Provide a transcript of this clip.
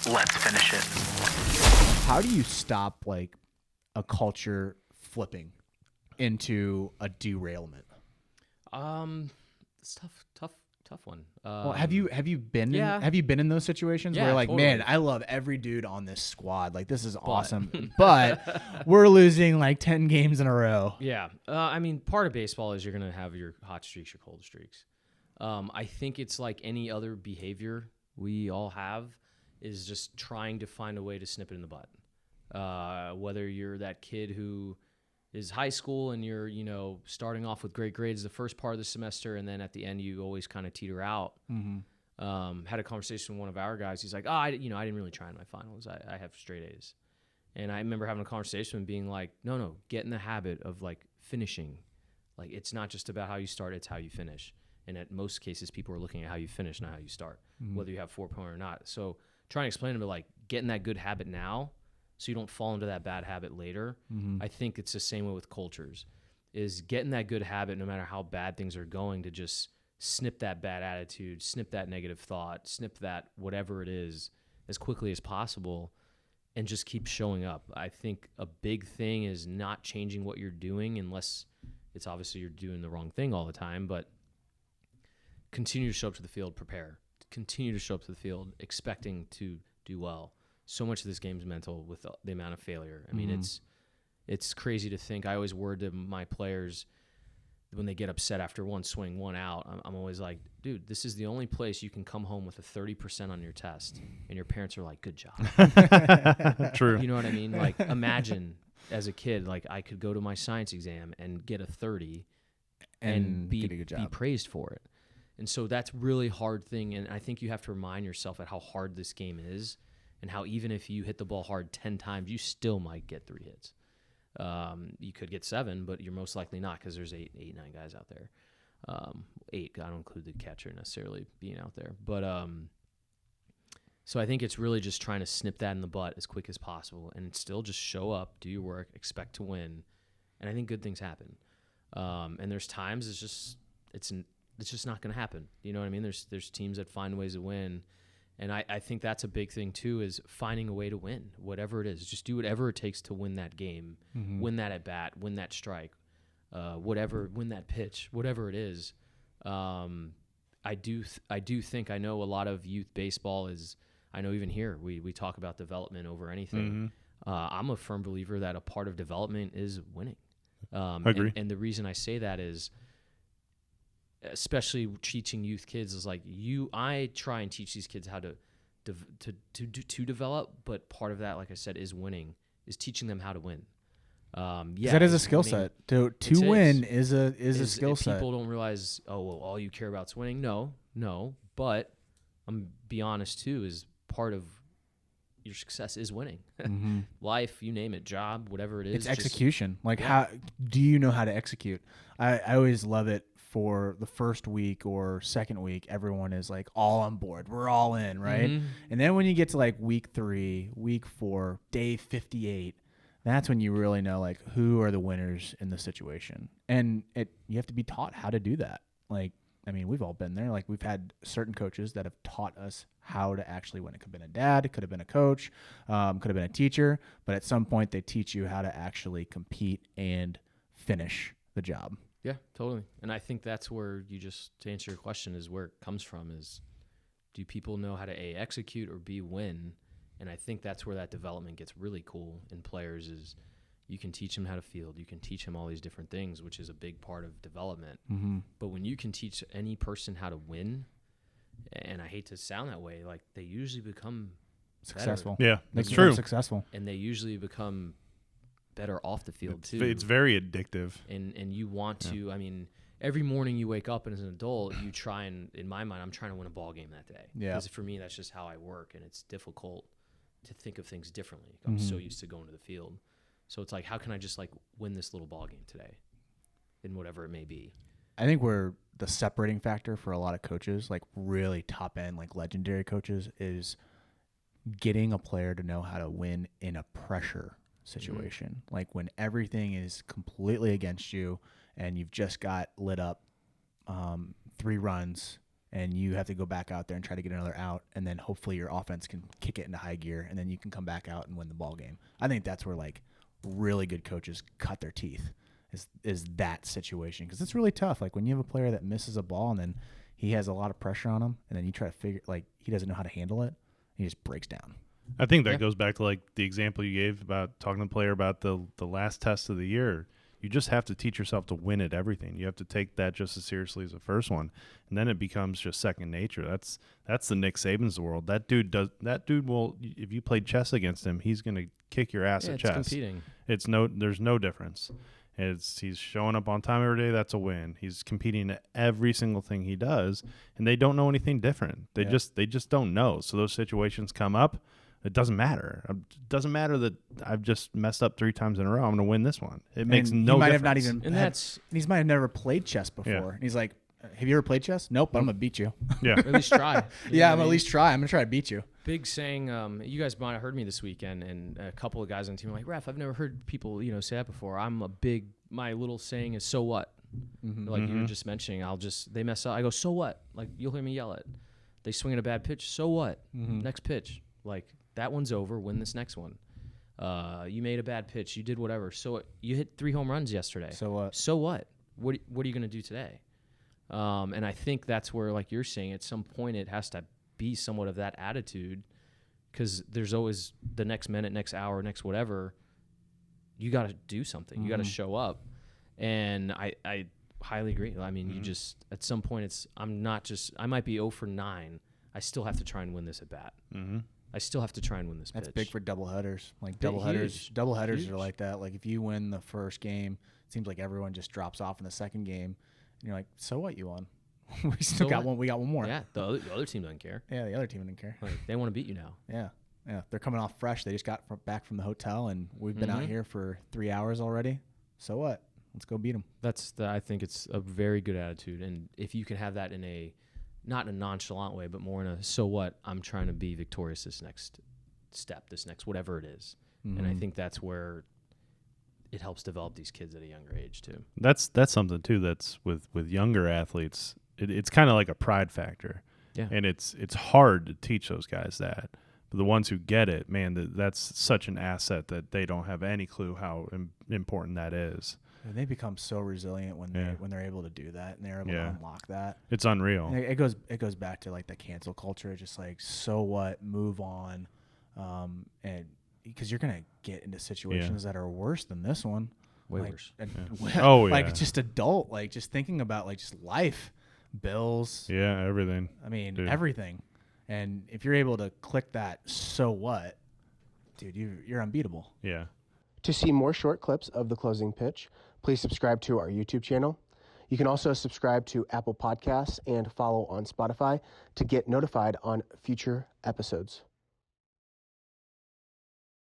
Let's finish it. How do you stop like a culture flipping into a derailment? It's tough one. Well, have you been yeah. have you been in those situations Yeah, where like, totally. man, I love every dude on this squad. Like this is awesome, but we're losing like 10 games in a row. Yeah. I mean, part of baseball is you're going to have your hot streaks, your cold streaks. I think it's like any other behavior we all have is just trying to find a way to snip it in the butt. Whether you're that kid who is high school and you're, starting off with great grades the first part of the semester, and then at the end you always kind of teeter out. Mm-hmm. Had a conversation with one of our guys. He's like, I didn't really try in my finals. I have straight A's. And I remember having a conversation and being like, no, get in the habit of like finishing. Like it's not just about how you start, it's how you finish. And at most cases, people are looking at how you finish, not how you start, whether you have 4-point or not. So trying to explain to them like getting that good habit now so you don't fall into that bad habit later. I think it's the same way with cultures, is getting that good habit no matter how bad things are going, to just snip that bad attitude, snip that negative thought, snip that whatever it is as quickly as possible, and just keep showing up. I think a big thing is not changing what you're doing unless it's obviously you're doing the wrong thing all the time, but continue to show up to the field, prepare. Continue to show up to the field expecting to do well. So much of this game is mental with the amount of failure. I mean, it's crazy to think. I always word to my players when they get upset after one swing, one out, I'm always like, dude, this is the only place you can come home with a 30% on your test. And your parents are like, good job. True. You know what I mean? Like, imagine as a kid, like I could go to my science exam and get a 30 and get a good job. be praised for it. And so that's really hard thing. And I think you have to remind yourself at how hard this game is, and how even if you hit the ball hard 10 times, you still might get 3 hits. You could get 7, but you're most likely not, because there's 8, 9 guys out there. 8, I don't include the catcher necessarily being out there. But so I think it's really just trying to snip that in the butt as quick as possible, and still just show up, do your work, expect to win, and I think good things happen. And there's times it's just not going to happen. You know what I mean? There's teams that find ways to win. And I think that's a big thing, too, is finding a way to win, whatever it is. Just do whatever it takes to win that game, win that at-bat, win that strike, win that pitch, whatever it is. I do think, I know a lot of youth baseball is, I know even here, we talk about development over anything. I'm a firm believer that a part of development is winning. I agree. And the reason I say that is, especially teaching youth kids, is like I try and teach these kids how to develop, but part of that, like I said, is winning, is teaching them how to win. That is a skill set. To win is a skill set. People don't realize, all you care about is winning. No, but I'm be honest too, is part of your success is winning. Life, you name it, job, whatever it is. It's execution. How do you know how to execute? I always love it. For the first week or second week, everyone is like all on board. We're all in, right? And then when you get to like week 3, week 4, day 58, that's when you really know like who are the winners in the situation. And you have to be taught how to do that. Like, I mean, we've all been there. Like, we've had certain coaches that have taught us how to actually win. It could have been a dad, it could have been a coach, could have been a teacher, but at some point they teach you how to actually compete and finish the job. Yeah, totally. And I think that's where to answer your question, is where it comes from, is do people know how to A, execute, or B, win? And I think that's where that development gets really cool in players, is you can teach them how to field. You can teach them all these different things, which is a big part of development. But when you can teach any person how to win, and I hate to sound that way, like they usually become successful. Yeah, that's true. Successful. And they usually become better off the field too. It's very addictive. And you want to, I mean, every morning you wake up and as an adult, you try and, in my mind, I'm trying to win a ball game that day. Yeah. Because for me, that's just how I work, and it's difficult to think of things differently. I'm so used to going to the field. So it's like, how can I just like win this little ball game today in whatever it may be? I think where the separating factor for a lot of coaches, like really top end, like legendary coaches, is getting a player to know how to win in a pressure situation. Like when everything is completely against you and you've just got lit up 3 runs and you have to go back out there and try to get another out, and then hopefully your offense can kick it into high gear, and then you can come back out and win the ball game. I think that's where like really good coaches cut their teeth is that situation, because it's really tough. Like when you have a player that misses a ball and then he has a lot of pressure on him, and then you try to figure, like, he doesn't know how to handle it, he just breaks down. I think that goes back to like the example you gave about talking to the player about the last test of the year. You just have to teach yourself to win at everything. You have to take that just as seriously as the first one, and then it becomes just second nature. That's the Nick Sabans of the world. That dude will, if you played chess against him, he's gonna kick your ass at chess. Competing. There's no difference. He's showing up on time every day. That's a win. He's competing at every single thing he does, and they don't know anything different. They just don't know. So those situations come up. It doesn't matter. It doesn't matter that I've just messed up 3 times in a row. I'm going to win this one. It makes no difference. He might have not even, he might have never played chess before. Yeah. And he's like, have you ever played chess? Nope, but I'm going to beat you. Yeah. Or at least try. I'm going to at least try. I'm going to try to beat you. Big saying, you guys might have heard me this weekend, and a couple of guys on the team were like, Raf, I've never heard people, say that before. My little saying is, so what? Like you were just mentioning, they mess up. I go, so what? Like, you'll hear me yell it. They swing at a bad pitch, so what? Next pitch. Like, that one's over, win this next one. You made a bad pitch, you did whatever. So you hit 3 home runs yesterday. So what? So what? What are you going to do today? And I think that's where, like you're saying, at some point it has to be somewhat of that attitude, because there's always the next minute, next hour, next whatever. You got to do something. You got to show up. And I highly agree. I mean, you just, at some point, I might be 0 for 9. I still have to try and win this at bat. I still have to try and win this pitch. That's big for doubleheaders. Like Big, doubleheaders huge. are like that. Like if you win the first game, it seems like everyone just drops off in the second game, and you're like, so what? You won. We still got one. We got one more. Yeah, the other team doesn't care. Yeah, the other team didn't care. Like, they want to beat you now. Yeah. They're coming off fresh. They just got back from the hotel, and we've been out here for 3 hours already. So what? Let's go beat them. I think it's a very good attitude, and if you can have that not in a nonchalant way, but more in a, so what? I'm trying to be victorious this next step, this next whatever it is. And I think that's where it helps develop these kids at a younger age too. That's something too. That's with younger athletes. It's kind of like a pride factor. Yeah. And it's hard to teach those guys that. But the ones who get it, man, that's such an asset that they don't have any clue how important that is. And they become so resilient when they're able to do that, and they're able to unlock that. It's unreal. And it goes back to like the cancel culture. It's just like, so what? Move on, and because you're gonna get into situations that are worse than this one. Way like, worse. Like just adult, like just thinking about like just life, bills. Yeah, everything. I mean, everything. And if you're able to click that, so what, dude, you're unbeatable. Yeah. To see more short clips of The Closing Pitch, please subscribe to our YouTube channel. You can also subscribe to Apple Podcasts and follow on Spotify to get notified on future episodes.